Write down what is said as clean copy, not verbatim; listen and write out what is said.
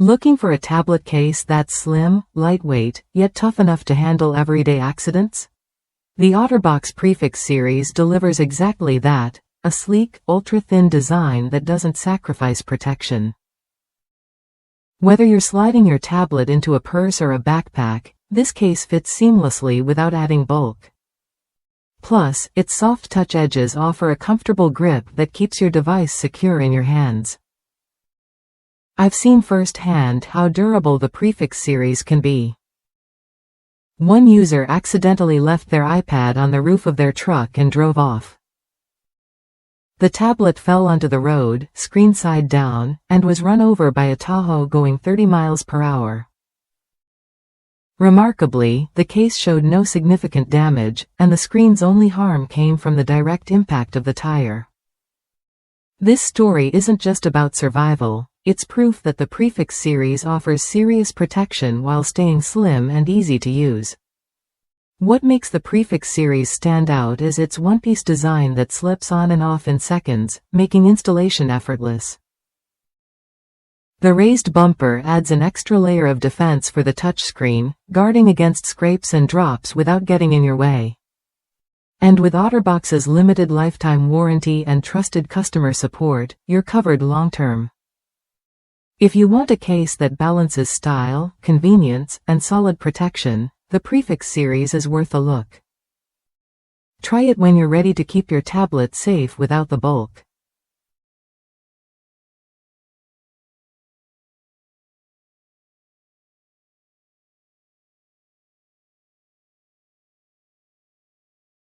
Looking for a tablet case that's slim, lightweight, yet tough enough to handle everyday accidents? The OtterBox Prefix Series delivers exactly that, a sleek, ultra-thin design that doesn't sacrifice protection. Whether you're sliding your tablet into a purse or a backpack, this case fits seamlessly without adding bulk. Plus, its soft touch edges offer a comfortable grip that keeps your device secure in your hands. I've seen firsthand how durable the Prefix series can be. One user accidentally left their iPad on the roof of their truck and drove off. The tablet fell onto the road, screen side down, and was run over by a Tahoe going 30 miles per hour. Remarkably, the case showed no significant damage, and the screen's only harm came from the direct impact of the tire. This story isn't just about survival. It's proof that the Prefix series offers serious protection while staying slim and easy to use. What makes the Prefix series stand out is its one-piece design that slips on and off in seconds, making installation effortless. The raised bumper adds an extra layer of defense for the touchscreen, guarding against scrapes and drops without getting in your way. And with OtterBox's limited lifetime warranty and trusted customer support, you're covered long-term. If you want a case that balances style, convenience, and solid protection, the Prefix series is worth a look. Try it when you're ready to keep your tablet safe without the bulk.